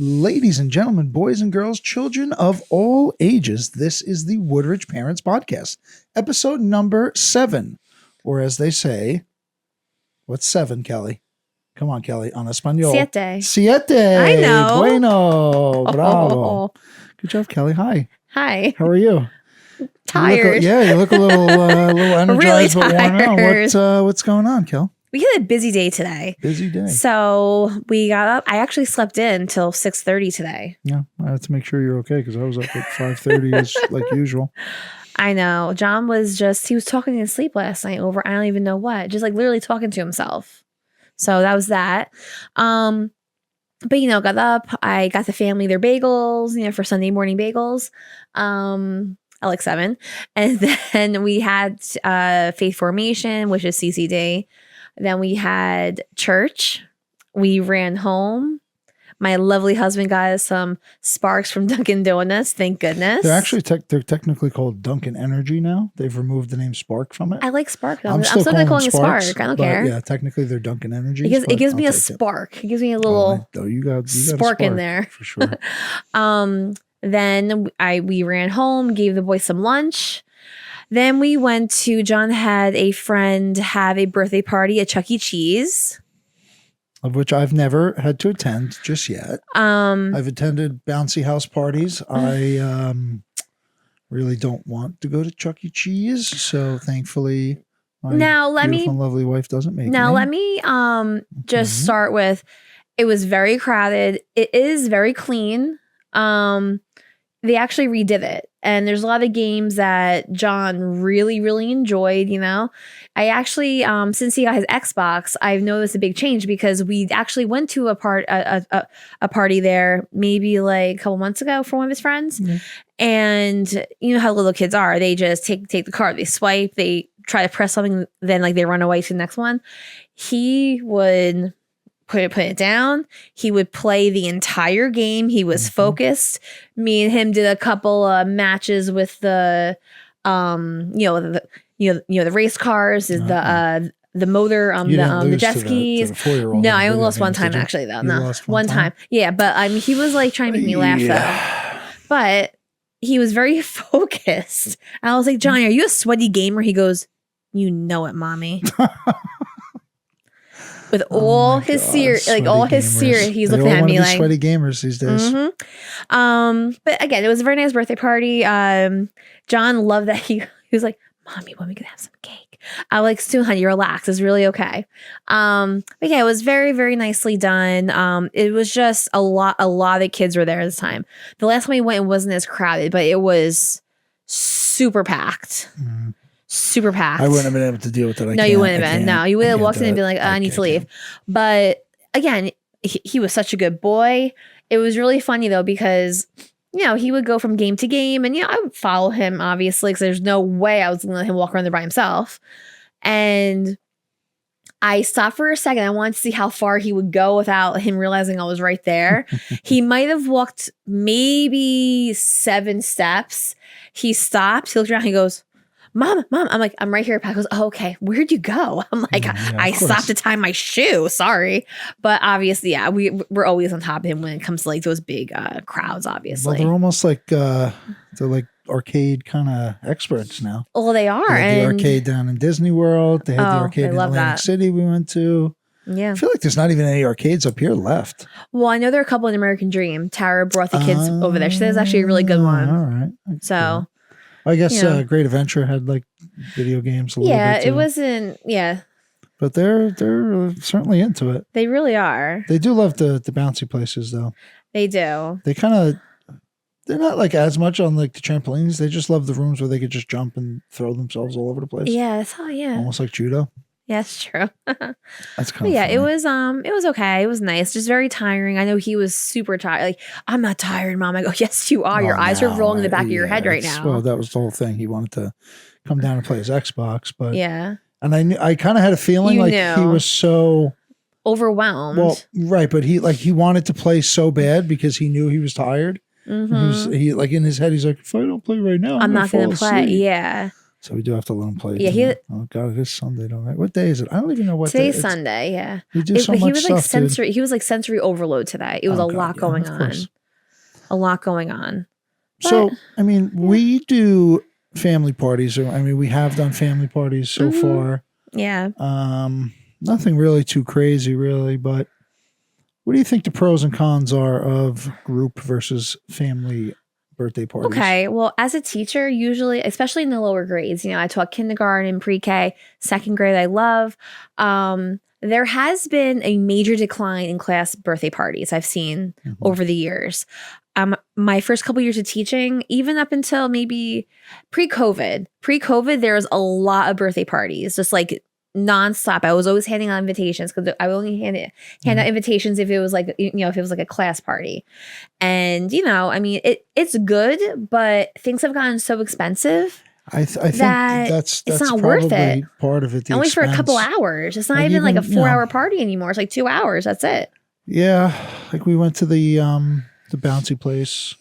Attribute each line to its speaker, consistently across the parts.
Speaker 1: Ladies and gentlemen, boys and girls, children of all ages, this is the Woodridge Parents Podcast, episode number 7. Or as they say, what's 7, Kelly? Come on, Kelly, on Espanol. Siete.
Speaker 2: I know.
Speaker 1: Bueno. Bravo. Good job, Kelly. Hi.
Speaker 2: Hi.
Speaker 1: How are you?
Speaker 2: Tired.
Speaker 1: You look a little energized,
Speaker 2: really
Speaker 1: but worn out. What's going on, Kel?
Speaker 2: We had a busy day today.
Speaker 1: Busy day.
Speaker 2: So we got up. I actually slept in till 6:30 today.
Speaker 1: Yeah, I had to make sure you're okay because I was up at 5:30 as like usual.
Speaker 2: I know. John was he was talking in his sleep last night over, I don't even know what, just like literally talking to himself. So that was that. But, got up. I got the family their bagels, for Sunday morning bagels. At like 7. And then we had faith formation, which is CCD. Then we had church. We ran home. My lovely husband got us some Sparks from Dunkin' Donuts. Thank goodness.
Speaker 1: They're actually they're technically called Dunkin' Energy now. They've removed the name Spark from it.
Speaker 2: I like Spark.
Speaker 1: I'm still calling it
Speaker 2: Spark. I don't care.
Speaker 1: Yeah, technically they're Dunkin' Energy.
Speaker 2: It gives me a spark. It gives me a little
Speaker 1: you got
Speaker 2: spark in there
Speaker 1: for sure.
Speaker 2: Then we ran home, gave the boys some lunch. Then we went to, John had a friend have a birthday party at Chuck E. Cheese.
Speaker 1: Of which I've never had to attend just yet. I've attended bouncy house parties. I really don't want to go to Chuck E. Cheese. So thankfully, my beautiful and lovely wife doesn't make me.
Speaker 2: Let me just start with, it was very crowded. It is very clean. They actually redid it. And there's a lot of games that John really, really enjoyed, I actually, since he got his Xbox, I've noticed a big change because we actually went to a party there maybe like a couple months ago for one of his friends. Mm-hmm. And you know how little kids are. They just take the card, they swipe, they try to press something, then like they run away to the next one. He would put it down. He would play the entire game. He was focused. Me and him did a couple of matches with the the race cars, the motor, the jet skis. No, I only lost one time actually though. No, one time. Yeah, but he was like trying to make me laugh though. But he was very focused. I was like, John, are you a sweaty gamer? He goes, you know it, mommy. With all his serious, he's looking at me like
Speaker 1: sweaty gamers these days.
Speaker 2: Mm-hmm. But again, it was a very nice birthday party. John loved that he was like, "Mommy, when we could have some cake?" I was like, "Soon, honey, relax. It's really okay." But yeah, it was very, very nicely done. It was just a lot of kids were there this time. The last time we went, it wasn't as crowded, but it was super packed. Mm-hmm. Super packed.
Speaker 1: I wouldn't have been able to deal with it.
Speaker 2: No, you wouldn't have been. No, you would have walked in and been like, I need to leave. But again, he was such a good boy. It was really funny though, because, he would go from game to game and, I would follow him obviously because there's no way I was going to let him walk around there by himself. And I stopped for a second. I wanted to see how far he would go without him realizing I was right there. He might have walked maybe 7 steps. He stopped. He looked around. He goes, Mom, I'm like, I'm right here. Pat goes, oh, okay. Where'd you go? I'm like, I stopped to tie my shoe. Sorry. But obviously, yeah, we're always on top of him when it comes to like those big crowds, obviously.
Speaker 1: Well, they're almost like, they're like arcade kind of experts now.
Speaker 2: Oh, they are.
Speaker 1: They had the arcade down in Disney World. They had the arcade in Atlantic City we went to.
Speaker 2: Yeah.
Speaker 1: I feel like there's not even any arcades up here left.
Speaker 2: Well, I know there are a couple in American Dream. Tara brought the kids over there. She said it's actually a really good one.
Speaker 1: All right.
Speaker 2: So...
Speaker 1: I guess Great Adventure had like video games a little bit.
Speaker 2: Yeah, it wasn't. Yeah,
Speaker 1: but they're certainly into it.
Speaker 2: They really are.
Speaker 1: They do love the bouncy places though.
Speaker 2: They do.
Speaker 1: They're not like as much on like the trampolines. They just love the rooms where they could just jump and throw themselves all over the place.
Speaker 2: Yeah,
Speaker 1: almost like judo.
Speaker 2: Yeah, it's true.
Speaker 1: That's kind of
Speaker 2: yeah.
Speaker 1: funny.
Speaker 2: It was okay. It was nice. Just very tiring. I know he was super tired. Like, I'm not tired, Mom. I go, yes, you are. Your eyes are rolling in the back of your head right now.
Speaker 1: Well, that was the whole thing. He wanted to come down and play his Xbox, but
Speaker 2: yeah.
Speaker 1: And I kind of had a feeling he was so
Speaker 2: overwhelmed.
Speaker 1: Well, right, but he wanted to play so bad because he knew he was tired. Mm-hmm. He like in his head, he's like, if I don't play right now,
Speaker 2: I'm not going to play. Yeah.
Speaker 1: So we do have to let him play.
Speaker 2: Yeah,
Speaker 1: oh God, it is Sunday, don't I? What day is it? I don't even know what
Speaker 2: today's
Speaker 1: day.
Speaker 2: Sunday. Yeah,
Speaker 1: we do so much
Speaker 2: he was like
Speaker 1: stuff,
Speaker 2: sensory.
Speaker 1: dude.
Speaker 2: He was like sensory overload today. It was going on. A lot going on.
Speaker 1: So I mean, we do family parties. Or I mean, we have done family parties so far.
Speaker 2: Yeah.
Speaker 1: Nothing really too crazy, really. But what do you think the pros and cons are of group versus family birthday parties?
Speaker 2: Okay. Well, as a teacher, usually, especially in the lower grades, I taught kindergarten, pre-K, second grade, I love. There has been a major decline in class birthday parties I've seen over the years. My first couple years of teaching, even up until maybe pre-COVID, there was a lot of birthday parties, just like nonstop. I was always handing out invitations because I would only hand out invitations if it was like, if it was like a class party. And, I mean, it's good, but things have gotten so expensive.
Speaker 1: I think that's
Speaker 2: it's not
Speaker 1: probably
Speaker 2: worth it.
Speaker 1: Part of it.
Speaker 2: Only
Speaker 1: expense.
Speaker 2: for a couple hours. It's not even like a 4-hour party anymore. It's like 2 hours. That's it.
Speaker 1: Yeah. Like we went to the bouncy place.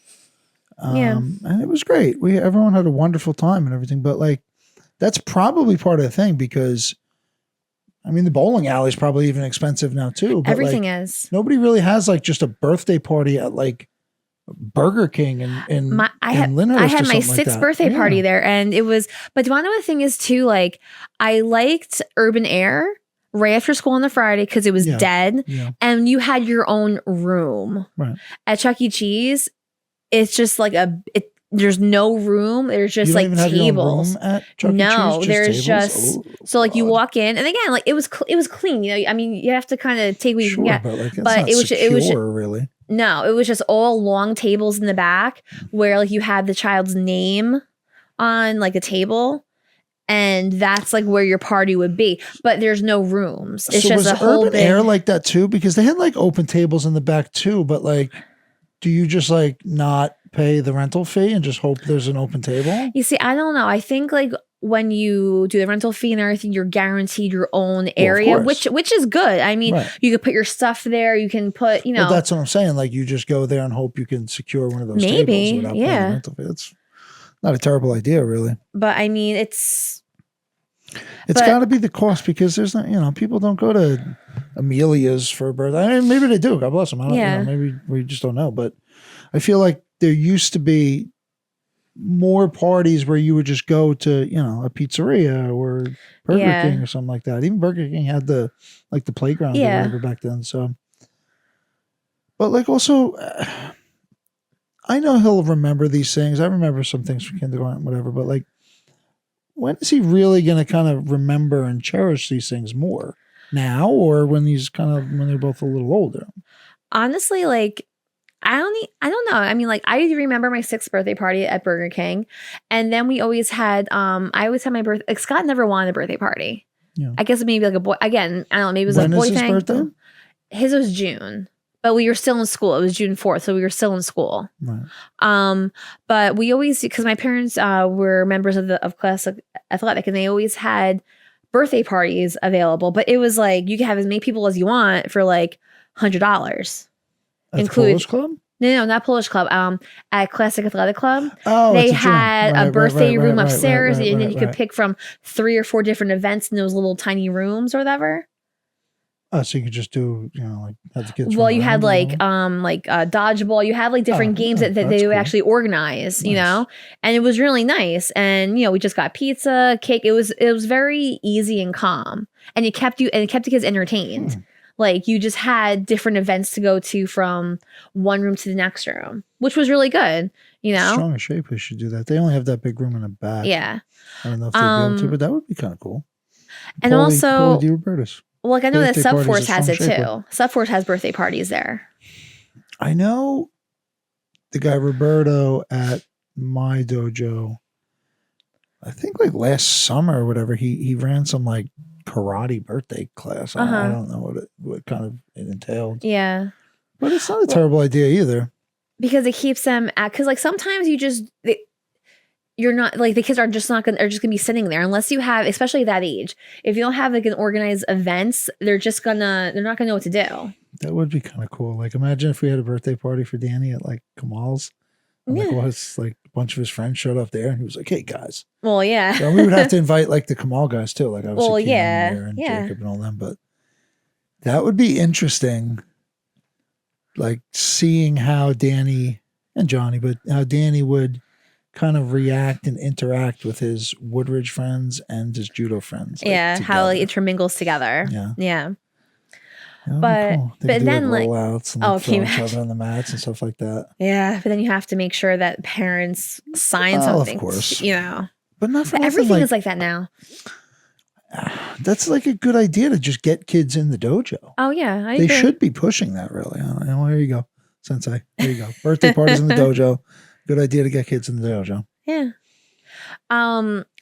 Speaker 1: And it was great. Everyone had a wonderful time and everything, but like, that's probably part of the thing because I mean, the bowling alley is probably even expensive now too. But
Speaker 2: everything is.
Speaker 1: Nobody really has like just a birthday party at like Burger King in
Speaker 2: I had my 6th birthday party there, and it was. But do you want to know the thing is too? Like, I liked Urban Air right after school on the Friday because it was dead, and you had your own room.
Speaker 1: Right.
Speaker 2: At Chuck E. Cheese, it's just like there's no room. There's just like tables.
Speaker 1: At Chuck E. Cheese,
Speaker 2: there's just so like you walk in, and again, like it was clean. I mean, you have to kind of take what you can get.
Speaker 1: But it was really.
Speaker 2: No, it was just all long tables in the back where like you had the child's name on like a table, and that's like where your party would be. But there's no rooms. It's just a whole
Speaker 1: Urban Air like that too, because they had like open tables in the back too. But like, do you just like not pay the rental fee and just hope there's an open table?
Speaker 2: You see, I don't know. I think like when you do the rental fee and everything, you're guaranteed your own area, which is good. I mean, you could put your stuff there. You can put,
Speaker 1: Well, that's what I'm saying. Like you just go there and hope you can secure one of those tables without paying the rental fee. It's not a terrible idea, really.
Speaker 2: But I mean, it's
Speaker 1: got to be the cost because there's not, people don't go to Amelia's for a birthday. I mean, maybe they do. God bless them. I don't, maybe we just don't know. But I feel like there used to be more parties where you would just go to, a pizzeria or Burger King or something like that. Even Burger King had the playground or whatever back then. So, but like also, I know he'll remember these things. I remember some things from kindergarten, whatever, but like, when is he really going to kind of remember and cherish these things more? Now or when they're both a little older?
Speaker 2: Honestly, like, I don't know. I mean, like, I remember my 6th birthday party at Burger King. And then we always had, I always had my birthday. Like, Scott never wanted a birthday party. Yeah. I guess maybe like a boy. Again, I don't know. Maybe it was like a boy thing. When is his birthday? His was June. But we were still in school. It was June 4th. So we were still in school. Right. But we always, because my parents were members of class athletic, and they always had birthday parties available. But it was like, you could have as many people as you want for like $100.
Speaker 1: Polish Club?
Speaker 2: No, not Polish Club. At Classic Athletic Club, they had a birthday room upstairs, and then you could pick from 3 or 4 different events in those little tiny rooms or whatever.
Speaker 1: Oh, so you could just do, like have the kids.
Speaker 2: Well, you had like dodgeball. You had like different games that they would actually organize, and it was really nice. And we just got pizza, cake. It was very easy and calm, and it kept the kids entertained. Like you just had different events to go to from one room to the next room, which was really good.
Speaker 1: Strong as shape, we should do that. They only have that big room in the back.
Speaker 2: Yeah,
Speaker 1: I don't know if they'd be able to, but that would be kind of cool.
Speaker 2: And also,
Speaker 1: DiRoberto's.
Speaker 2: Well, like I know that Subforce has it too. Subforce has birthday parties there.
Speaker 1: I know the guy Roberto at my dojo. I think like last summer or whatever, he ran some like karate birthday class. I don't know what kind of it entailed.
Speaker 2: Yeah,
Speaker 1: but it's not a terrible idea either.
Speaker 2: Because it keeps them at, because like sometimes you're not like the kids are just gonna be sitting there unless you have, especially that age. If you don't have like an organized events, they're not gonna know what to do.
Speaker 1: That would be kind of cool. Like imagine if we had a birthday party for Danny at like Kamal's. Like, what's like a bunch of his friends showed up there, and he was like, "Hey guys."
Speaker 2: Well, yeah.
Speaker 1: So we would have to invite like the Kamal guys too, like obviously
Speaker 2: Well,
Speaker 1: Cam
Speaker 2: yeah,
Speaker 1: there and
Speaker 2: yeah.
Speaker 1: Jacob and all them. But that would be interesting, like seeing how Danny and Johnny, but how Danny would kind of react and interact with his Woodridge friends and his judo friends. Like,
Speaker 2: Yeah,
Speaker 1: together.
Speaker 2: how like, it intermingles together.
Speaker 1: Yeah.
Speaker 2: Yeah.
Speaker 1: That'd
Speaker 2: But
Speaker 1: be cool. They
Speaker 2: but
Speaker 1: could do
Speaker 2: then like
Speaker 1: rollouts and like,
Speaker 2: can you
Speaker 1: throw each
Speaker 2: imagine?
Speaker 1: other on the mats and stuff like that.
Speaker 2: Yeah, but then you have to make sure that parents sign
Speaker 1: Oh,
Speaker 2: something.
Speaker 1: of course.
Speaker 2: You know.
Speaker 1: But not for
Speaker 2: But
Speaker 1: nothing,
Speaker 2: everything is like that now.
Speaker 1: That's like a good idea to just get kids in the dojo.
Speaker 2: Oh yeah, I
Speaker 1: They
Speaker 2: agree.
Speaker 1: should be pushing that really. Oh, here you go, Sensei. There you go. Birthday parties in the dojo. Good idea to get kids in the dojo.
Speaker 2: Yeah.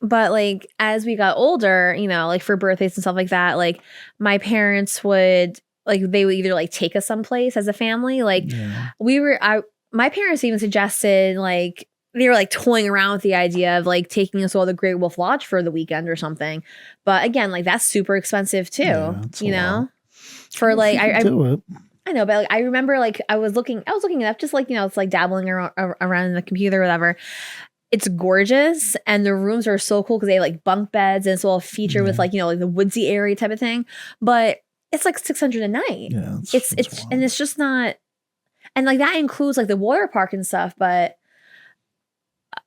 Speaker 2: But like as we got older, you know, like for birthdays and stuff like that, like my parents would they would either like take us someplace as a family. Like
Speaker 1: Yeah.
Speaker 2: my parents even suggested like they were like toying around with the idea of like taking us all to Great Wolf Lodge for the weekend or something. But again, like that's super expensive too.
Speaker 1: Yeah, it's a
Speaker 2: you know?
Speaker 1: lot.
Speaker 2: For like I
Speaker 1: do it.
Speaker 2: I know, but like I remember like I was looking it up just like, you know, it's like dabbling around in the computer or whatever. It's gorgeous and the rooms are so cool because they have like bunk beds and it's all featured with like, you know, like the woodsy area type of thing. But it's like $600 a night.
Speaker 1: Yeah,
Speaker 2: It's and it's just not, and like that includes like the water park and stuff. But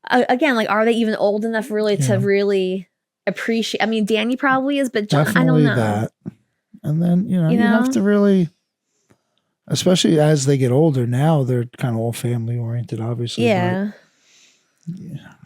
Speaker 2: again, like are they even old enough really to really appreciate? I mean, Danny probably is, but John,
Speaker 1: definitely
Speaker 2: I don't know.
Speaker 1: that. And then you have to really, especially as they get older. Now they're kind of all family oriented, obviously.
Speaker 2: Yeah.
Speaker 1: But,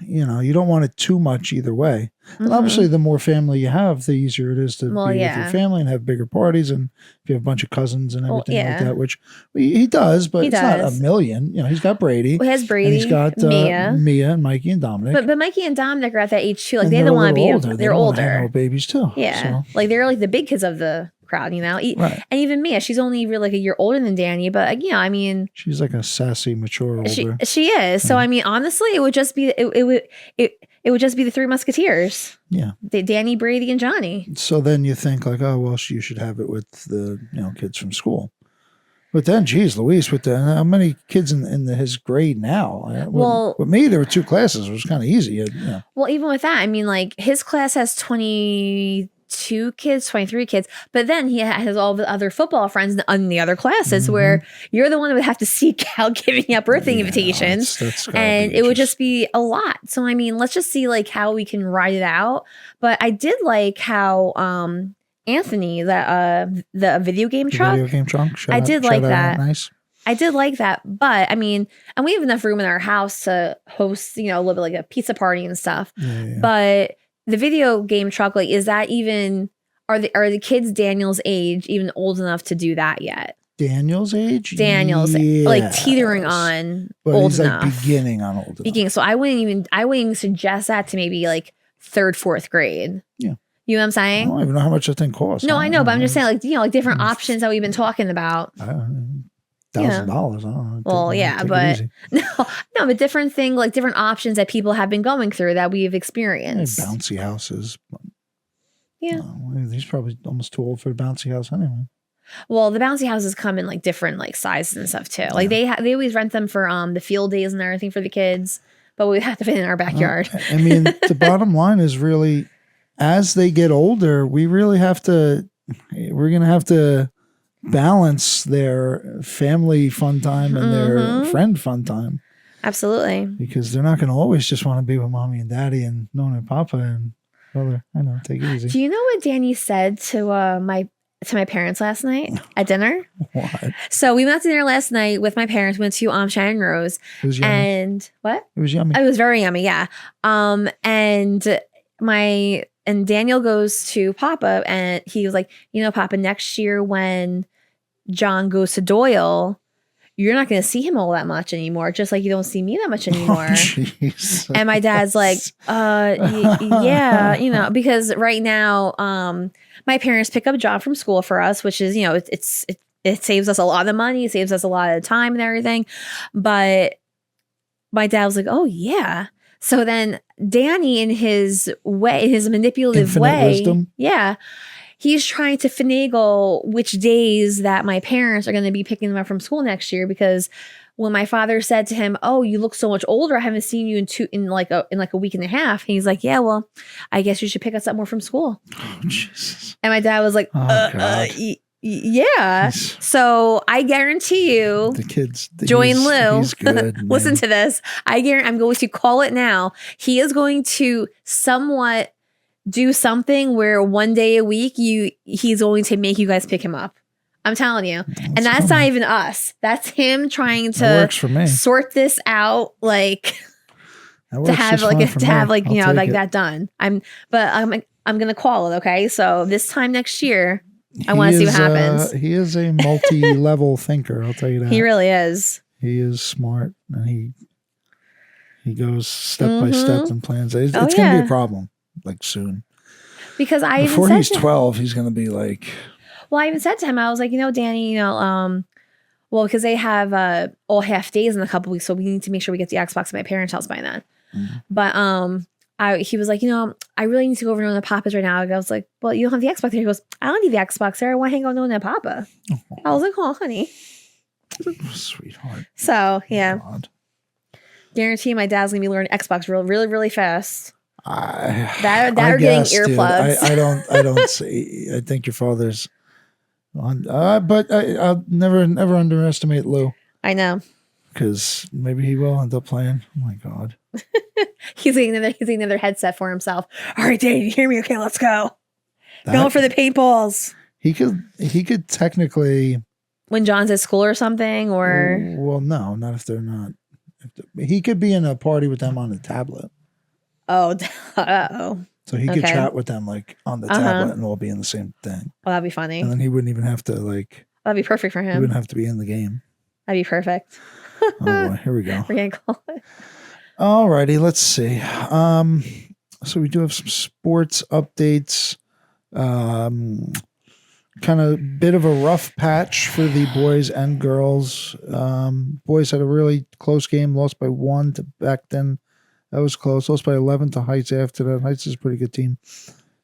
Speaker 1: you don't want it too much either way. Mm-hmm. And obviously, the more family you have, the easier it is to be with your family and have bigger parties. And if you have a bunch of cousins and everything like that, which he does, but it's not a million. You know, he's got Brady.
Speaker 2: Well, he has Brady.
Speaker 1: And he's got Mia and Mikey and Dominic.
Speaker 2: But Mikey and Dominic are at that age too. Like they don't want to be older. They're older.
Speaker 1: Babies too.
Speaker 2: Yeah, like they're like the big kids of the crowd, you know. And even Mia, she's only really like a year older than Danny, but I mean, she's
Speaker 1: like a sassy, mature older.
Speaker 2: She is. So I mean, honestly, it would just be it would just be the Three Musketeers.
Speaker 1: Yeah,
Speaker 2: Danny, Brady, and Johnny.
Speaker 1: So then you think like, oh well, you should have it with the kids from school. But then, geez, Louise, with how many kids in his grade now? Well, with me, there were 2 classes. It was kind of easy.
Speaker 2: Well, even with that, I mean, like his class has 22 kids, 23 kids, but then he has all the other football friends in the other classes where you're the one that would have to seek out giving out birthday invitations. And it would just be a lot. So, I mean, let's just see like how we can ride it out. But I did like how, Anthony, the video game truck. I did like that.
Speaker 1: Nice.
Speaker 2: I did like that, but I mean, and we have enough room in our house to host, a little bit like a pizza party and stuff. Yeah. But the video game truck, like, is that even are the kids Daniel's age even old enough to do that yet?
Speaker 1: Daniel's age?
Speaker 2: Daniel's like teetering on but old
Speaker 1: he's
Speaker 2: enough.
Speaker 1: Like beginning on old enough.
Speaker 2: So I wouldn't even suggest that to maybe like 3rd, 4th grade.
Speaker 1: Yeah.
Speaker 2: You know what I'm saying?
Speaker 1: I don't even know how much that thing costs.
Speaker 2: No, I know, but I'm just saying, like, like different options that we've been talking about.
Speaker 1: $1,000. I don't know.
Speaker 2: Well, yeah, but no, but different thing, like different options that people have been going through that we've experienced.
Speaker 1: Bouncy houses.
Speaker 2: Yeah.
Speaker 1: He's probably almost too old for a bouncy house anyway.
Speaker 2: Well, the bouncy houses come in like different like sizes and stuff too. Like they always rent them for the field days and everything for the kids, but we have to fit in our backyard.
Speaker 1: I mean, the bottom line is really, as they get older, we're going to have to balance their family fun time and their friend fun time.
Speaker 2: Absolutely.
Speaker 1: Because they're not going to always just want to be with mommy and daddy and Nona and Papa and brother. I know, take it easy.
Speaker 2: Do you know what Danny said to my parents last night at dinner?
Speaker 1: What?
Speaker 2: So we went out to dinner last night with my parents. We went to Shannon Rose.
Speaker 1: It was yummy.
Speaker 2: And what?
Speaker 1: It was yummy.
Speaker 2: It was very yummy, yeah. And Daniel goes to Papa and he was like, Papa, next year when John goes to Doyle, you're not going to see him all that much anymore, just like you don't see me that much anymore. Oh, and my dad's like, yeah, because right now, my parents pick up John from school for us, which is, it saves us a lot of money, it saves us a lot of time and everything. But my dad was like, oh yeah. So then Danny, in his manipulative wisdom. Yeah, he's trying to finagle which days that my parents are going to be picking them up from school next year, because when my father said to him, "Oh, you look so much older. I haven't seen you in like a week and a half." And he's like, "Yeah, well, I guess you should pick us up more from school."
Speaker 1: Oh, Jesus.
Speaker 2: And my dad was like,
Speaker 1: God.
Speaker 2: Yeah. So I guarantee you,
Speaker 1: the kids,
Speaker 2: Joy and Lou,
Speaker 1: he's good,
Speaker 2: listen to this. I guarantee I'm going to call it now. He is going to somewhat do something where one day a week he's going to make you guys pick him up. I'm telling you. And that's not even us. That's him trying to sort this out, like to have that done. I'm gonna call it, okay? So this time next year, I want to see what happens.
Speaker 1: He is a multi-level thinker, I'll tell you that.
Speaker 2: He really is.
Speaker 1: He is smart, and he goes step by step and plans. It's going to be a problem, like soon.
Speaker 2: Because
Speaker 1: before he's 12, he's going to be like.
Speaker 2: Well, I even said to him, I was like, Danny, well, because they have all half days in a couple weeks, so we need to make sure we get the Xbox at my parents' house by then. Mm-hmm. But he was like, I really need to go over to Nona Papa's right now. I was like, well, you don't have the Xbox there. He goes, I don't need the Xbox there. I want to hang out with Nona Papa. Oh. I was like, oh, honey.
Speaker 1: Sweetheart.
Speaker 2: So, yeah. God. Guarantee my dad's going to be learning Xbox really, really fast. That or getting earplugs.
Speaker 1: Dude, I don't see. I think your father's on, but I'll never underestimate Lou.
Speaker 2: I know.
Speaker 1: Because maybe he will end up playing. Oh my God.
Speaker 2: He's getting another headset for himself. All right, Dave, you hear me? Okay, let's go. Going for the paintballs.
Speaker 1: He could technically.
Speaker 2: When John's at school or something, or.
Speaker 1: Well, no, not if they're not. He could be in a party with them on a tablet.
Speaker 2: Oh.
Speaker 1: So he could chat with them like on the tablet and all be in the same thing.
Speaker 2: Well, that'd be funny.
Speaker 1: And then he wouldn't even have to like.
Speaker 2: That'd be perfect for him.
Speaker 1: He wouldn't have to be in the game.
Speaker 2: That'd be perfect.
Speaker 1: Oh boy, here we go.
Speaker 2: We're gonna call it.
Speaker 1: All righty, let's see. So we do have some sports updates. Kind of bit of a rough patch for the boys and girls. Boys had a really close game, lost by 1 to Beckton. That was close. Lost by 11 to Heights after that. Heights is a pretty good team.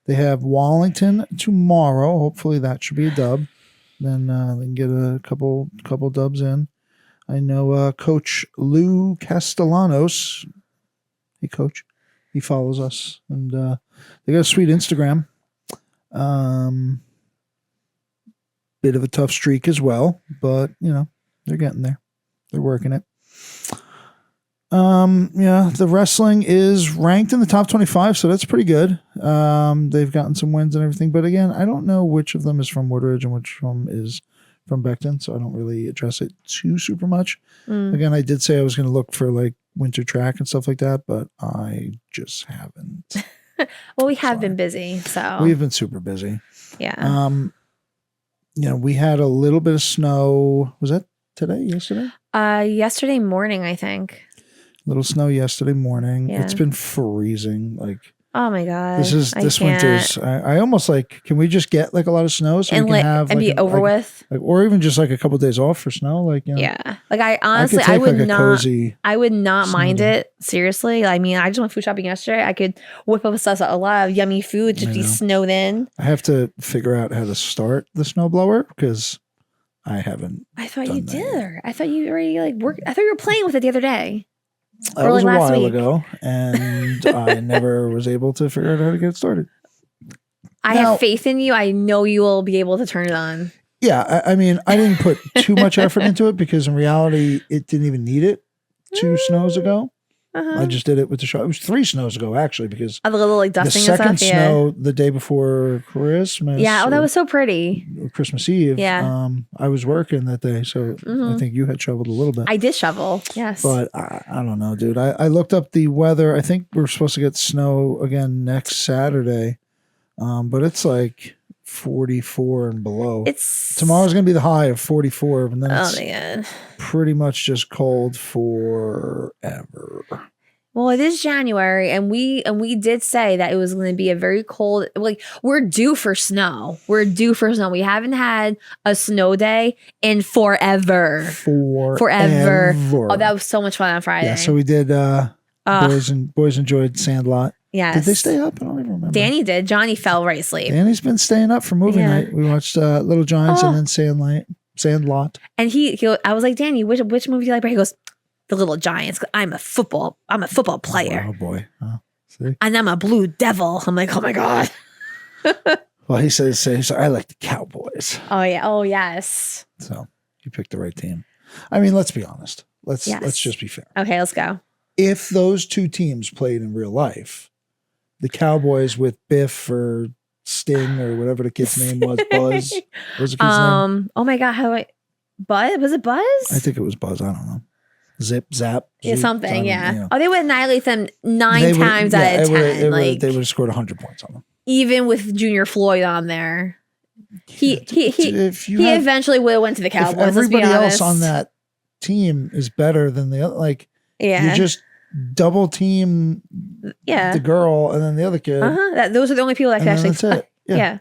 Speaker 1: They have Wallington tomorrow. Hopefully that should be a dub. Then they can get a couple dubs in. I know Coach Lou Castellanos. Hey, Coach. He follows us. And they got a sweet Instagram. Bit of a tough streak as well. But, they're getting there. They're working it. The wrestling is ranked in the top 25, so that's pretty good. They've gotten some wins and everything. But, again, I don't know which of them is from Woodridge and which one is from Beckton, so I don't really address it too super much. Again, I did say I was going to look for like winter track and stuff like that, but I just haven't.
Speaker 2: Well, we have been busy, so
Speaker 1: we've been super busy.
Speaker 2: Yeah.
Speaker 1: We had a little bit of snow. Was that yesterday?
Speaker 2: Yesterday morning, I think.
Speaker 1: Little snow yesterday morning.
Speaker 2: Yeah.
Speaker 1: It's been freezing. Like,
Speaker 2: oh my God.
Speaker 1: This winter's. I almost like. Can we just get like a lot of snow so we can have
Speaker 2: and be over with,
Speaker 1: or even just like a couple of days off for snow? Like,
Speaker 2: yeah. Like I honestly, I would not mind it. Seriously, I mean, I just went food shopping yesterday. I could whip up a lot of yummy food to be snowed in.
Speaker 1: I have to figure out how to start the snowblower because I haven't.
Speaker 2: I thought you did. I thought you already worked. I thought you were playing with it the other day.
Speaker 1: That was a while ago, and I never was able to figure out how to get it started.
Speaker 2: I have faith in you. I know you will be able to turn it on.
Speaker 1: Yeah, I mean, I didn't put too much effort into it because in reality, it didn't even need it 2 snows ago. I just did it with the show. It was 3 snows ago, actually, because
Speaker 2: of the little dusting
Speaker 1: the second
Speaker 2: and stuff,
Speaker 1: snow the day before Christmas.
Speaker 2: Yeah, that was so pretty.
Speaker 1: Christmas Eve.
Speaker 2: Yeah.
Speaker 1: I was working that day, so I think you had shoveled a little bit.
Speaker 2: I did shovel, yes.
Speaker 1: But I don't know, dude. I looked up the weather. I think we're supposed to get snow again next Saturday, but it's like 44 and below. Tomorrow's going to be the high of 44, and then it's pretty much just cold forever.
Speaker 2: Well, it is January, and we did say that it was going to be a very cold. Like, we're due for snow. We haven't had a snow day in forever. Forever. Oh, that was so much fun on Friday.
Speaker 1: Yeah, so we did. Boys enjoyed Sandlot.
Speaker 2: Yes.
Speaker 1: Did they stay up? I don't even remember.
Speaker 2: Danny did. Johnny fell right asleep.
Speaker 1: Danny's been staying up for movie night. We watched Little Giants and then Sandlot.
Speaker 2: And I was like, Danny, which movie do you like? He goes, The Little Giants. I'm a football player.
Speaker 1: Oh boy. See?
Speaker 2: And I'm a Blue Devil. I'm like, oh my God.
Speaker 1: Well, he says, I like the Cowboys.
Speaker 2: Oh yeah. Oh yes.
Speaker 1: So you picked the right team. I mean, let's be honest. Let's just be fair.
Speaker 2: Okay, let's go.
Speaker 1: If those two teams played in real life, the Cowboys with Biff or Sting or whatever the kid's name was, Buzz. What was the kid's name?
Speaker 2: Oh my God, Buzz? Was it Buzz?
Speaker 1: I think it was Buzz. I don't know. Zip, Zap.
Speaker 2: Yeah,
Speaker 1: Zoop,
Speaker 2: something, yeah.
Speaker 1: You know.
Speaker 2: Oh, they would annihilate them 9 times out of 10.
Speaker 1: They would have scored 100 points on them.
Speaker 2: Even with Junior Floyd on there. He eventually would have went to the Cowboys.
Speaker 1: If everybody else on that team is better than the other, you just double team the girl and then the other kid.
Speaker 2: Those are the only people that can actually play. Yeah.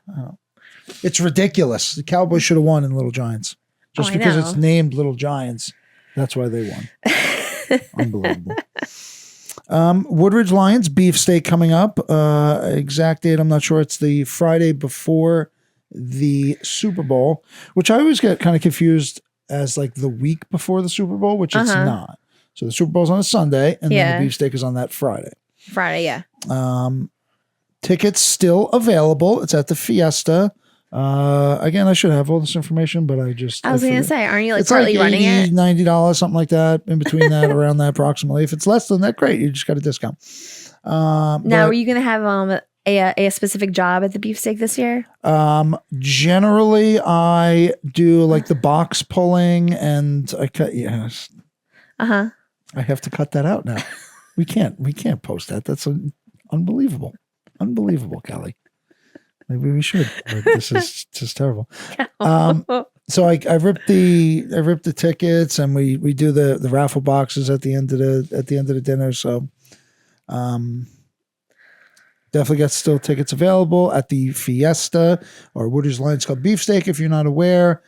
Speaker 1: It's ridiculous. The Cowboys should have won in Little Giants. Just because it's named Little Giants, that's why they won. Unbelievable. Woodridge Lions Beefsteak coming up. Exact date, I'm not sure. It's the Friday before the Super Bowl, which I always get kind of confused as like the week before the Super Bowl, which it's not. So the Super Bowl's on a Sunday, and then the beefsteak is on that Friday.
Speaker 2: Yeah.
Speaker 1: Tickets still available. It's at the Fiesta. Again, I should have all this information, but I was going to
Speaker 2: say, aren't you
Speaker 1: it's
Speaker 2: partly
Speaker 1: like
Speaker 2: running it?
Speaker 1: $90, something like that, in between that, around that approximately. If it's less than that, great. You just got a discount.
Speaker 2: Now, are you going to have a specific job at the beefsteak this year?
Speaker 1: Generally, I do like the box pulling, and I cut. Yes. I have to cut that out now. We can't post that. That's unbelievable, Kelly. Maybe we should. But this is just terrible. So I ripped the tickets, and we do the raffle boxes at the end of the dinner. So, definitely got still tickets available at the Fiesta or Woodridge Lions Club Beefsteak. If you're not aware,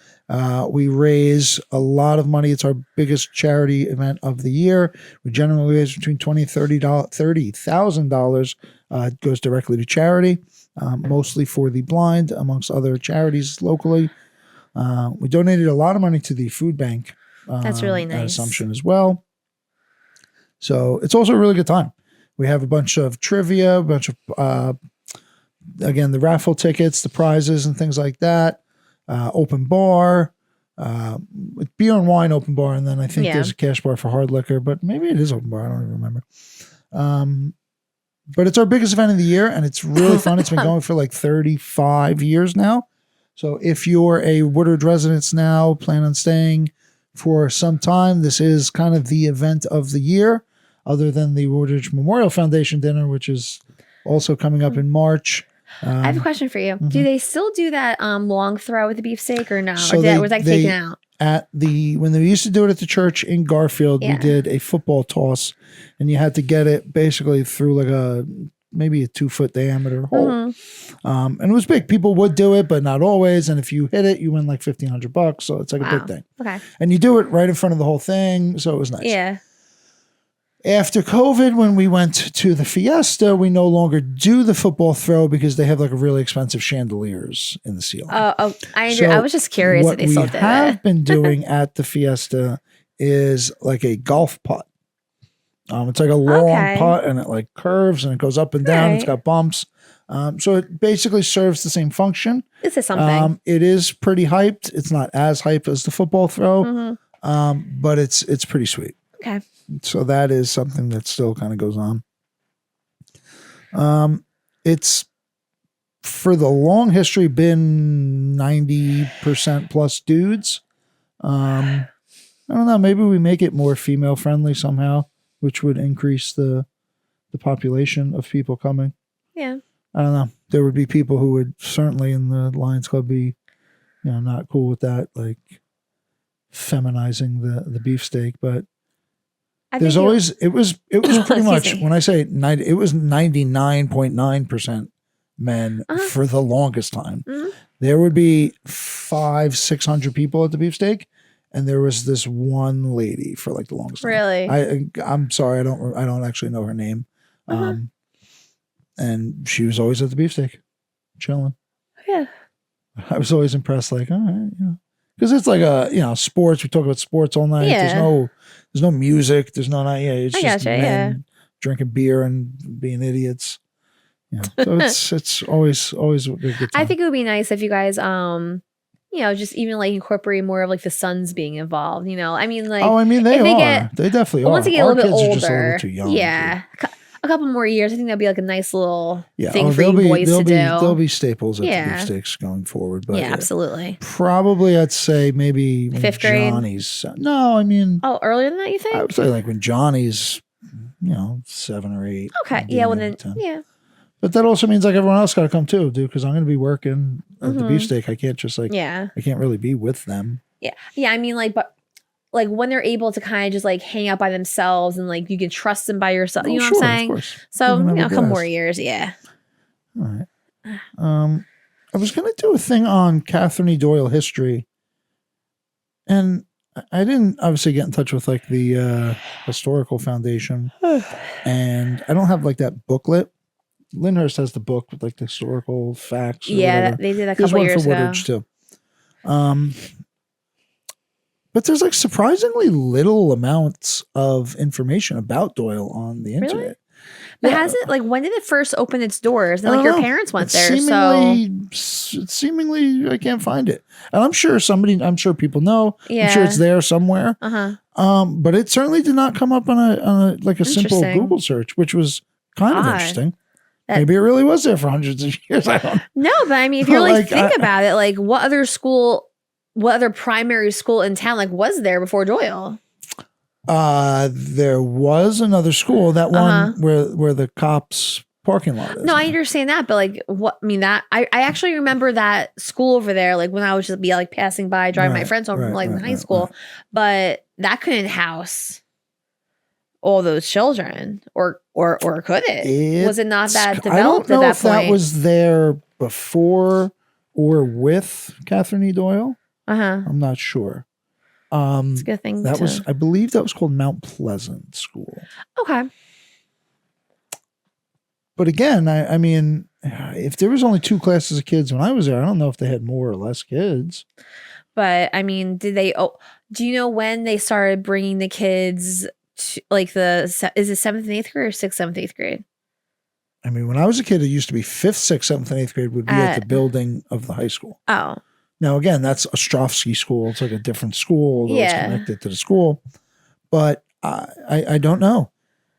Speaker 1: we raise a lot of money. It's our biggest charity event of the year. We generally raise between $20,000 and $30,000. It goes directly to charity, mostly for the blind, amongst other charities locally. We donated a lot of money to the food bank.
Speaker 2: That's really nice.
Speaker 1: At Assumption as well. So it's also a really good time. We have a bunch of trivia, a bunch of, again, the raffle tickets, the prizes and things like that. Open bar, beer and wine open bar. And then I think there's a cash bar for hard liquor, but maybe it is open bar. I don't even remember. But it's our biggest event of the year, and it's really fun. It's been going for like 35 years now. So if you're a Woodridge resident now, plan on staying for some time, this is kind of the event of the year, other than the Woodridge Memorial Foundation dinner, which is also coming up in March.
Speaker 2: I have a question for you. Do they still do that long throw with the beefsteak or no? So or was that taken out?
Speaker 1: When they used to do it at the church in Garfield, we did a football toss, and you had to get it basically through like maybe a 2-foot diameter hole. And it was big. People would do it, but not always. And if you hit it, you win like $1,500. So it's like a big thing.
Speaker 2: Okay.
Speaker 1: And you do it right in front of the whole thing. So it was nice.
Speaker 2: Yeah.
Speaker 1: After COVID, when we went to the Fiesta, we no longer do the football throw because they have like a really expensive chandeliers in the ceiling.
Speaker 2: I was just curious if they still did it. What we have
Speaker 1: been doing at the Fiesta is like a golf putt. It's like a long putt, and it like curves and it goes up and down. Right. It's got bumps. So it basically serves the same function.
Speaker 2: This is something.
Speaker 1: It is pretty hyped. It's not as hype as the football throw, but it's pretty sweet.
Speaker 2: Okay.
Speaker 1: So that is something that still kind of goes on. It's for the long history been 90% plus dudes. I don't know. Maybe we make it more female friendly somehow, which would increase the population of people coming.
Speaker 2: Yeah.
Speaker 1: I don't know. There would be people who would certainly in the Lions Club be, not cool with that, like feminizing the beefsteak, but there's always it was pretty much when I say 90, it was 99.9% men for the longest time. There would be 500-600 people at the beefsteak, and there was this one lady for like the longest time.
Speaker 2: Really?
Speaker 1: I'm sorry, I don't actually know her name. And she was always at the Beefsteak, chilling.
Speaker 2: Yeah.
Speaker 1: I was always impressed, like, all right, because it's like sports. We talk about sports all night.
Speaker 2: Yeah.
Speaker 1: There's no music. There's no night. Yeah, it's
Speaker 2: I
Speaker 1: just
Speaker 2: gotcha,
Speaker 1: men drinking beer and being idiots. Yeah, so it's always a good time.
Speaker 2: I think it would be nice if you guys just even like incorporate more of like the sons being involved. I mean, like,
Speaker 1: they definitely are.
Speaker 2: Once they get
Speaker 1: Our
Speaker 2: a little bit
Speaker 1: kids
Speaker 2: older,
Speaker 1: are just a little too young.
Speaker 2: yeah. A couple more years, I think that'd be like a nice little thing for
Speaker 1: they'll
Speaker 2: you
Speaker 1: be,
Speaker 2: boys
Speaker 1: they'll
Speaker 2: to
Speaker 1: be,
Speaker 2: do.
Speaker 1: They'll be staples at the Beefsteaks going forward. But
Speaker 2: absolutely.
Speaker 1: Probably, I'd say maybe when
Speaker 2: 5th grade.
Speaker 1: Johnny's. No, I mean.
Speaker 2: Oh, earlier than that, you think?
Speaker 1: I would say like when Johnny's, 7 or 8.
Speaker 2: Okay. Yeah. Well, then. 10. Yeah.
Speaker 1: But that also means like everyone else got to come too, dude, because I'm going to be working at the Beefsteak. I can't just I can't really be with them.
Speaker 2: Yeah. Yeah. I mean, but when they're able to kind of just like hang out by themselves and like you can trust them by yourself. You know what I'm saying? Of course. So, a couple more years. Yeah.
Speaker 1: All right. I was going to do a thing on Catherine E. Doyle history. And I didn't obviously get in touch with like the Historical Foundation. And I don't have like that booklet. Lyndhurst has the book with like the historical facts.
Speaker 2: Yeah, they did a couple years ago.
Speaker 1: Woodridge too. But there's like surprisingly little amounts of information about Doyle on the internet.
Speaker 2: Really? But has it when did it first open its doors? And your parents went there,
Speaker 1: seemingly I can't find it. And I'm sure people know.
Speaker 2: Yeah.
Speaker 1: I'm sure it's there somewhere. But it certainly did not come up on a simple Google search, which was kind of interesting. Maybe it really was there for hundreds of years. I don't know.
Speaker 2: No, but I mean, if you really think about it, what other primary school in town was there before Doyle?
Speaker 1: There was another school, that one where the cops parking lot is.
Speaker 2: No, I understand that, but what I mean that I actually remember that school over there, when I would just be passing by, driving my friends home from high school, but that couldn't house all those children, or could it? Was it not that developed at that point?
Speaker 1: That was there before or with Catherine E. Doyle. I'm not sure.
Speaker 2: It's a good thing.
Speaker 1: I believe that was called Mount Pleasant School.
Speaker 2: Okay.
Speaker 1: But again, I mean, if there was only 2 classes of kids when I was there, I don't know if they had more or less kids.
Speaker 2: But I mean, do you know when they started bringing the kids to, is it 7th and 8th grade or 6th, 7th, 8th grade?
Speaker 1: I mean, when I was a kid, it used to be 5th, 6th, 7th, and 8th grade would be at the building of the high school.
Speaker 2: Oh.
Speaker 1: Now, again, that's Ostrovsky School. It's like a different school, although it's connected to the school. But I don't know.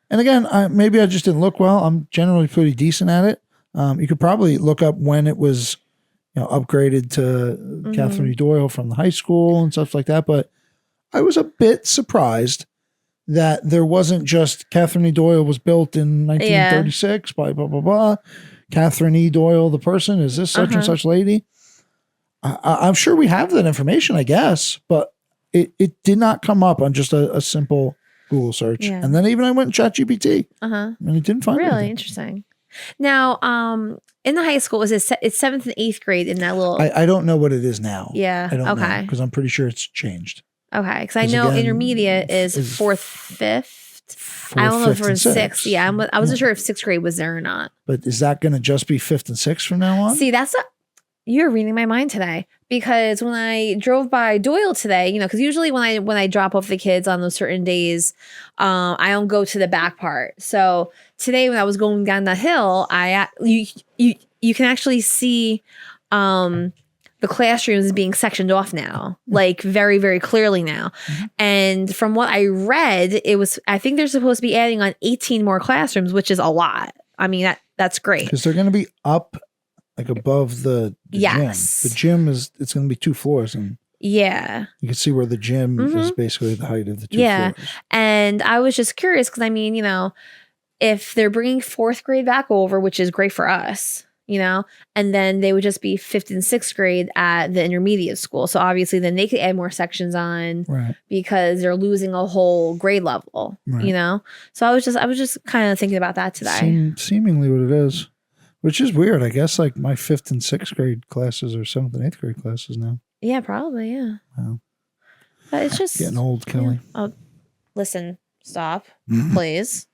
Speaker 1: And again, maybe I just didn't look well. I'm generally pretty decent at it. You could probably look up when it was upgraded to Catherine E. Doyle from the high school and stuff like that. But I was a bit surprised that there wasn't just Catherine E. Doyle was built in 1936 by blah, blah, blah. Catherine E. Doyle, the person, is this such and such lady? I'm sure we have that information, I guess, but it did not come up on just a simple Google search. Yeah. And then even I went and ChatGPT. And it didn't find anything.
Speaker 2: Really interesting. Now, in the high school, it's 7th and 8th grade in that little...
Speaker 1: I don't know what it is now.
Speaker 2: Yeah.
Speaker 1: I don't know, because I'm pretty sure it's changed.
Speaker 2: Okay, because I know intermediate is 4th, 5th. I don't know if we're in 6th. Yeah, I wasn't sure if 6th grade was there or not.
Speaker 1: But is that going to just be 5th and 6th from now on?
Speaker 2: See, you're reading my mind today, because when I drove by Doyle today, because usually when I drop off the kids on those certain days, I don't go to the back part. So today when I was going down the hill, you can actually see the classrooms being sectioned off now, very, very clearly now. And from what I read, I think they're supposed to be adding on 18 more classrooms, which is a lot. I mean, that's great.
Speaker 1: Because they're going to be up above the gym. The gym it's going to be 2 floors, and you can see where the gym is basically the height of the 2 floors.
Speaker 2: And I was just curious because I mean, if they're bringing 4th grade back over, which is great for us, and then they would just be 5th and 6th grade at the intermediate school. So obviously then they could add more sections on because they're losing a whole grade level, So I was just kind of thinking about that today.
Speaker 1: Seemingly what it is. Which is weird. I guess my 5th and 6th grade classes are 7th and 8th grade classes now.
Speaker 2: Yeah, probably. Yeah.
Speaker 1: Wow.
Speaker 2: But it's just
Speaker 1: getting old, Kelly.
Speaker 2: Oh, listen, stop, please.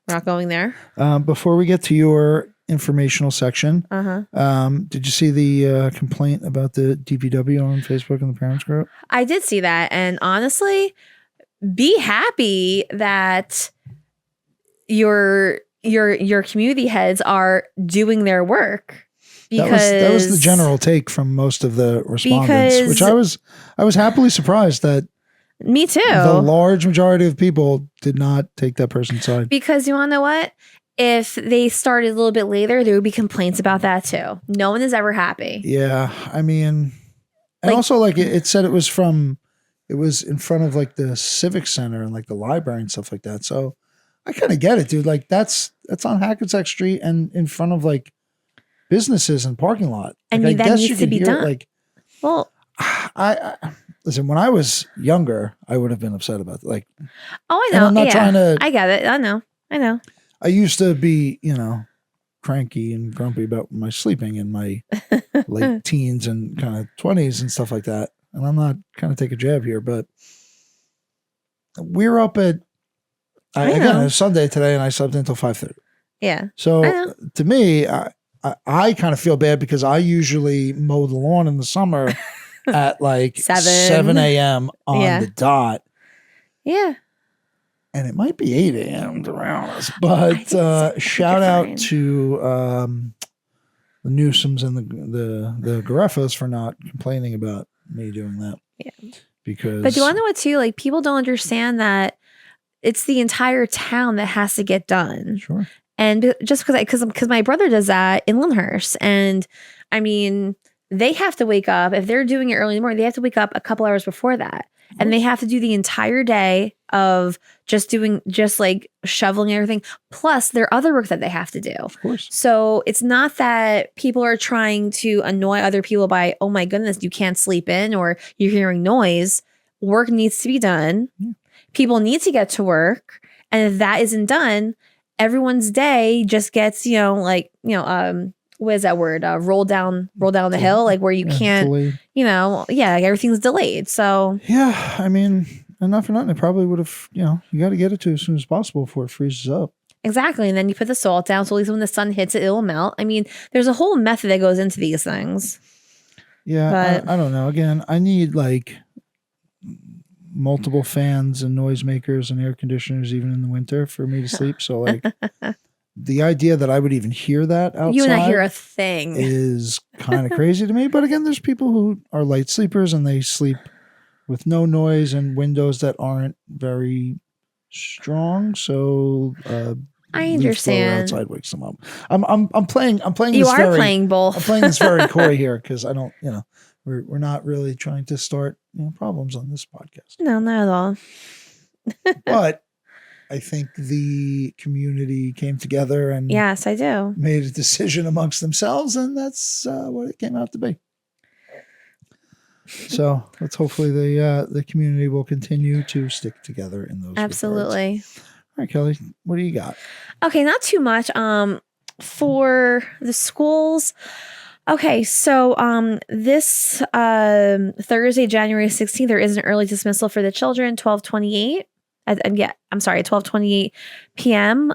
Speaker 2: We're not going there.
Speaker 1: Before we get to your informational section, did you see the complaint about the DPW on Facebook and the parents group?
Speaker 2: I did see that, and honestly, be happy that your community heads are doing their work. Because
Speaker 1: that was the general take from most of the respondents, which I was happily surprised that.
Speaker 2: Me too.
Speaker 1: The large majority of people did not take that person's side. Because
Speaker 2: you want to know what? If they started a little bit later, there would be complaints about that too. No one is ever happy.
Speaker 1: Yeah. I mean, and also like it said it was in front of like the Civic Center and like the library and stuff like that. So I kind of get it, dude. Like that's on Hackensack Street and in front of like businesses and parking lot.
Speaker 2: And
Speaker 1: like,
Speaker 2: that needs to be done.
Speaker 1: Like, well, I listen, when I was younger, I would have been upset about it. Like,
Speaker 2: oh, I know.
Speaker 1: I'm not trying to.
Speaker 2: I get it. I know.
Speaker 1: I used to be, cranky and grumpy about my sleeping in my late teens and kind of 20s and stuff like that. And I'm not kind of take a jab here, but we're up at again, it was Sunday today, and I slept until 5:30.
Speaker 2: Yeah.
Speaker 1: So to me, I kind of feel bad because I usually mow the lawn in the summer. At like 7 a.m. on the dot.
Speaker 2: Yeah.
Speaker 1: And it might be 8 a.m. around us. But shout out to the Newsomes and the Gareffas for not complaining about me doing that.
Speaker 2: Yeah.
Speaker 1: Because.
Speaker 2: But do you want to know what too? Like people don't understand that it's the entire town that has to get done.
Speaker 1: Sure.
Speaker 2: And just because my brother does that in Lyndhurst. And I mean, they have to wake up. If they're doing it early in the morning, they have to wake up a couple hours before that. And they have to do the entire day of just like shoveling everything. Plus their other work that they have to do.
Speaker 1: Of course.
Speaker 2: So it's not that people are trying to annoy other people by, oh my goodness, you can't sleep in or you're hearing noise. Work needs to be done. Yeah. People need to get to work. And if that isn't done, everyone's day just gets, what is that word? Roll down the hill, like where you can't, delayed. Everything's delayed. So
Speaker 1: yeah, I mean, and not for nothing, it probably would have, you got to get it to as soon as possible before it freezes up.
Speaker 2: Exactly. And then you put the salt down. So at least when the sun hits it, it'll melt. I mean, there's a whole method that goes into these things.
Speaker 1: Yeah. I don't know. Again, I need like multiple fans and noisemakers and air conditioners, even in the winter for me to sleep. So like, the idea that I would even hear that outside,
Speaker 2: you would not hear a thing,
Speaker 1: is kind of crazy to me. But again, there's people who are light sleepers and they sleep with no noise and windows that aren't very strong. So
Speaker 2: I understand.
Speaker 1: Outside wakes them up. I'm playing.
Speaker 2: You
Speaker 1: this
Speaker 2: are playing both.
Speaker 1: I'm playing this very coy here because I don't. We're not really trying to start problems on this podcast.
Speaker 2: No, not at all.
Speaker 1: But I think the community came together and
Speaker 2: yes, I do.
Speaker 1: Made a decision amongst themselves, and that's what it came out to be. So let's hopefully the community will continue to stick together in those.
Speaker 2: Absolutely.
Speaker 1: Regards. All right, Kelly, what do you got?
Speaker 2: Okay, not too much. For the schools. Okay, so this Thursday, January 16th, there is an early dismissal for the children, 12:28. I'm sorry, 12:28 p.m.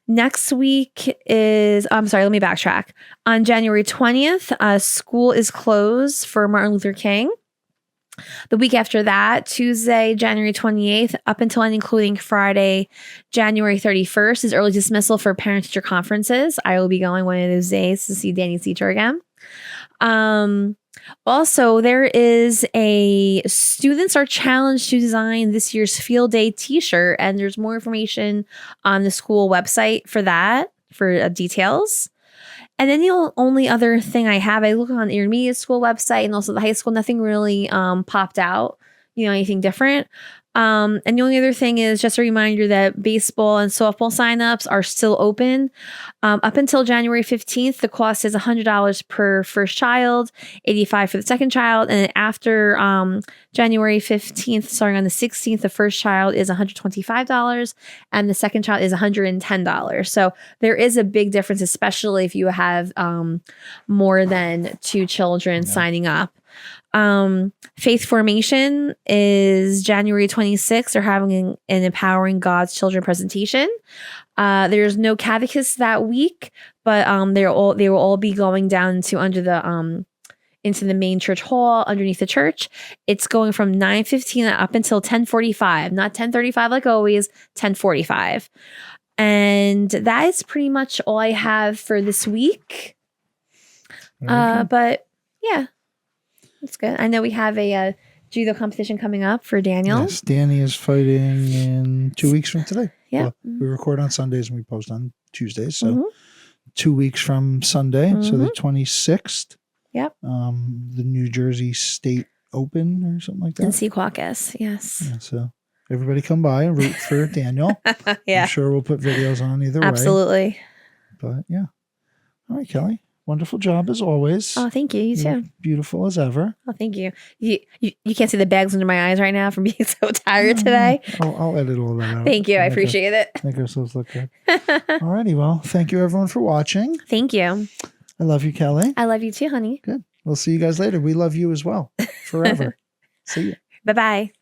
Speaker 2: Next week is, let me backtrack. On January 20th, school is closed for Martin Luther King. The week after that, Tuesday, January 28th, up until and including Friday, January 31st, is early dismissal for parent-teacher conferences. I will be going one of those days to see Danny's teacher again. Also, there is a students are challenged to design this year's field day t-shirt, and there's more information on the school website for that, for details. And then the only other thing I have, I look on the intermediate school website and also the high school, nothing really popped out, anything different. And the only other thing is just a reminder that baseball and softball signups are still open. Up until January 15th, the cost is $100 per first child, $85 for the second child. And then after January 15th, starting on the 16th, the first child is $125 and the second child is $110. So there is a big difference, especially if you have more than two children signing up. Faith Formation is January 26th. They're having an Empowering God's Children presentation. There's no catechist that week, but they will all be going down into the main church hall underneath the church. It's going from 9:15 up until 10:45, not 10:35 like always, 10:45. And that is pretty much all I have for this week. But yeah, it's good. I know we have a judo competition coming up for Daniel.
Speaker 1: Yes, Danny is fighting in 2 weeks from today.
Speaker 2: Yeah.
Speaker 1: Well, we record on Sundays and we post on Tuesdays. So 2 weeks from Sunday. So the 26th.
Speaker 2: Yep.
Speaker 1: The New Jersey State Open or something like that.
Speaker 2: In Secaucus, yes.
Speaker 1: Yeah, so everybody come by and root for Daniel.
Speaker 2: Yeah.
Speaker 1: I'm sure we'll put videos on either way.
Speaker 2: Absolutely.
Speaker 1: But yeah. All right, Kelly. Wonderful job as always.
Speaker 2: Oh, thank you. You too.
Speaker 1: Beautiful as ever.
Speaker 2: Oh, thank you. You can't see the bags under my eyes right now from being so tired today.
Speaker 1: I'll edit all that out.
Speaker 2: Thank you. I appreciate it.
Speaker 1: Make ourselves look good. All righty. Well, thank you everyone for watching.
Speaker 2: Thank you.
Speaker 1: I love you, Kelly.
Speaker 2: I love you too, honey.
Speaker 1: Good. We'll see you guys later. We love you as well. Forever. See you.
Speaker 2: Bye-bye.